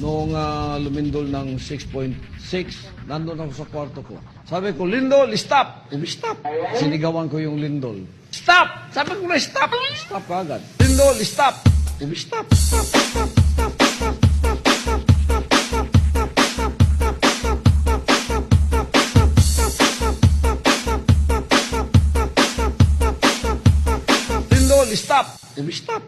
noong lumindol ng 6.6, nandun ako sa kwarto ko. Sabi ko, Lindol, stop! Umi-stop. Sinigawan ko yung Lindol. Stop! Sabi ko na stop! Stop ka agad. Lindol, stop! Umi-stop. Stop, stop, stop, stop, stop, stop, stop, stop, stop, stop, stop, stop, stop, stop, stop, stop, stop, stop, stop. Lindol, stop! Umi-stop.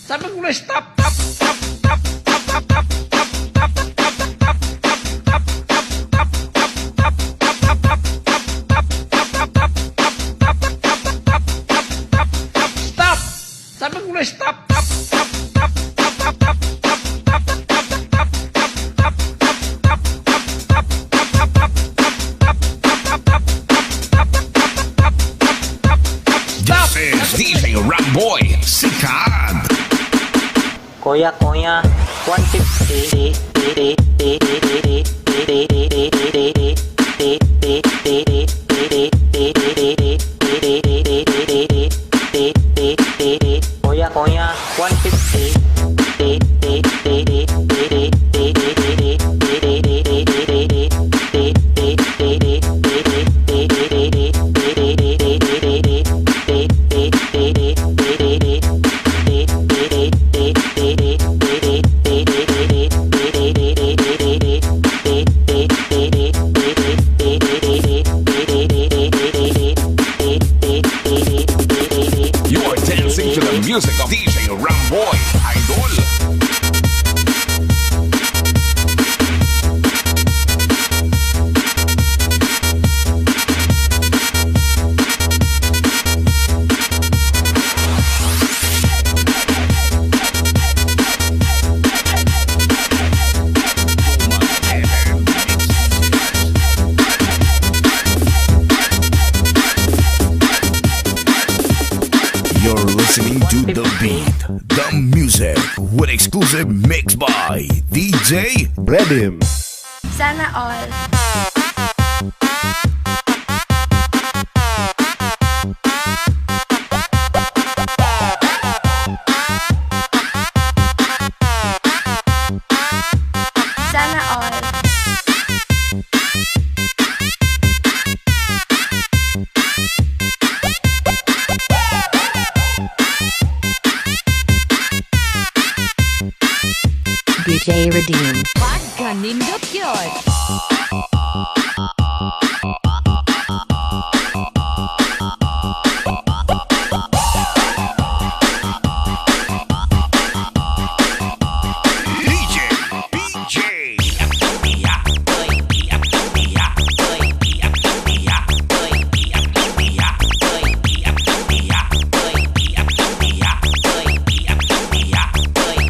Sabi ko na stop, stop, stop, stop, stop, stop, stop, stop, stop, stop, stop, stop, stop, stop, stop. Sabi ko na stop, stop, stop, stop, stop, stop, stop, stop, stop, stop, stop, stop, stop. This is DJ Ramboy Sikat. Kuya, 150. Kuya, 150. You are dancing to the music of DJ Ramboy Idol. You're listening to The Beat, the music, with exclusive mix by DJ Redim. Sana all. Sana all. DJ Redeem. Pagka nindot yun.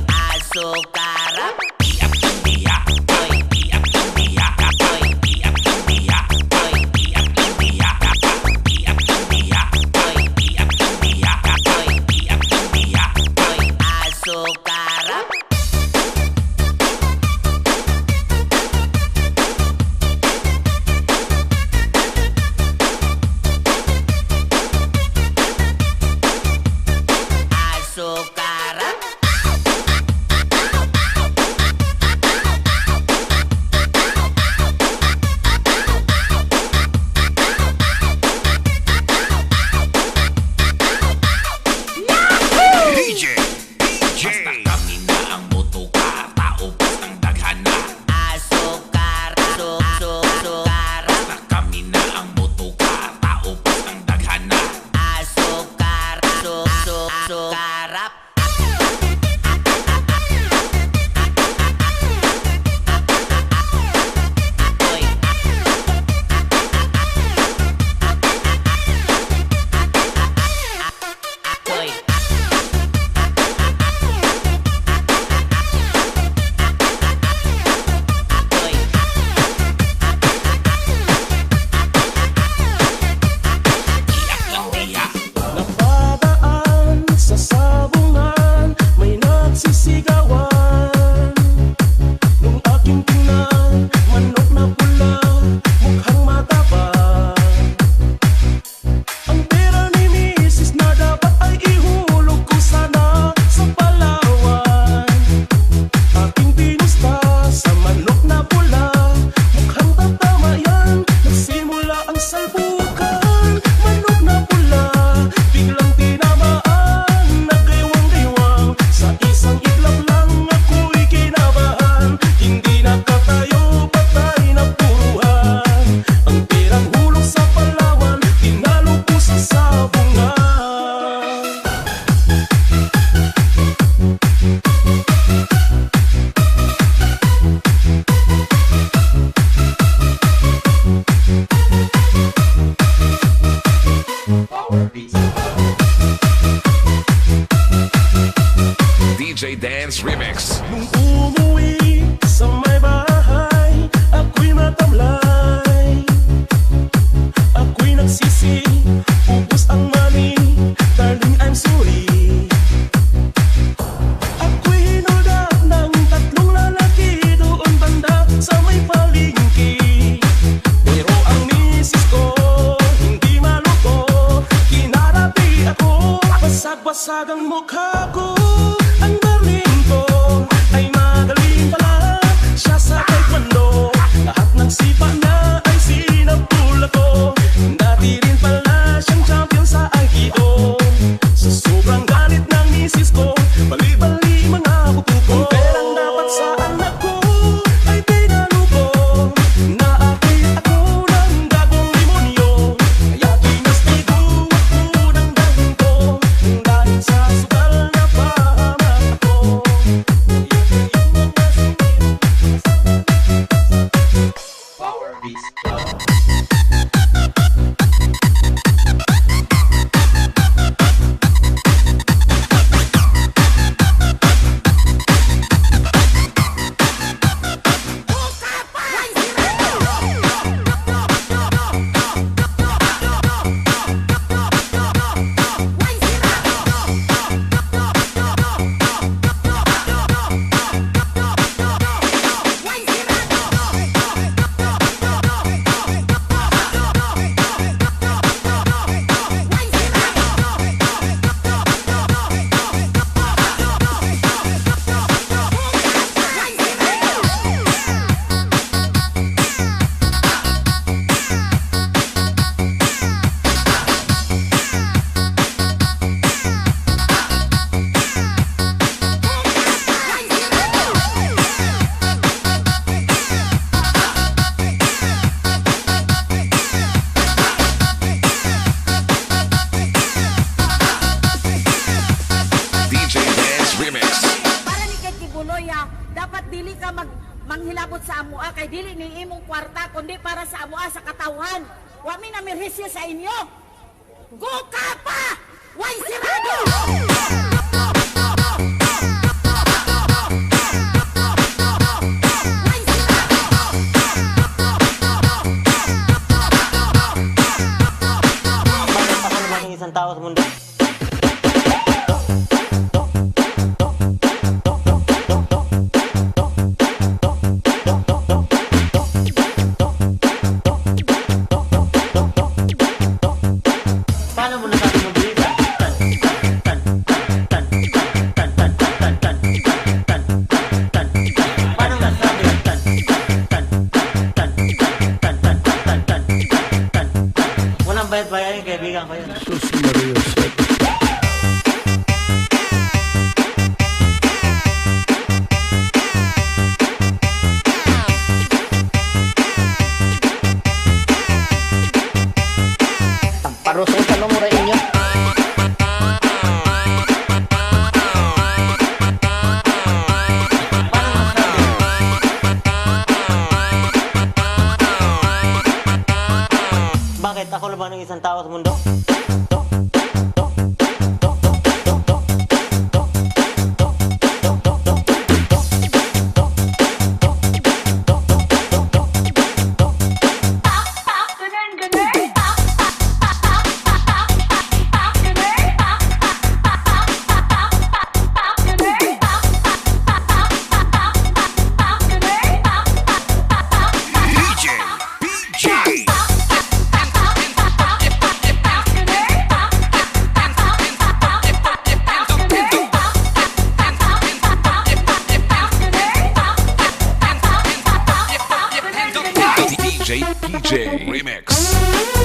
Azúcar. Basag ang mukha ko, ang galing ko ay magaling pala siya sa taekwondo. Lahat ng sipa niya ay sinabula ko. Dati rin pala siyang champion sa Aikido. Sa sobrang galit ng misis ko, bali-bali mga buto ko. Ang perang dapat sa anak ko ay tinalo ko. Naapay ako ng gagong demonyo, kaya tinastigo ako ng dahil ko. Dahil sa sugal na pahamak ako. Power Beast Club. DJ Dance Remix. Para ni kay Kibuloy dapat dili ka manghilabot sa amua kay dili ni imong kwarta kundi para sa amua sa katawhan. Wa mi na mirhisyo sa inyo. Go ka pa! Way sirado! Way sirado! Bakit ako naman ang isang tao sa mundo? Paano mo nasabi mabilisan? Paano nasabi? Walang bayad-bayad yung kaibigan ko yun. Sus Maria Josep. Parusong sa lumura inyo. Bakit ako lang ba ng isang tao sa mundo? DJ. DJ PJ Remix.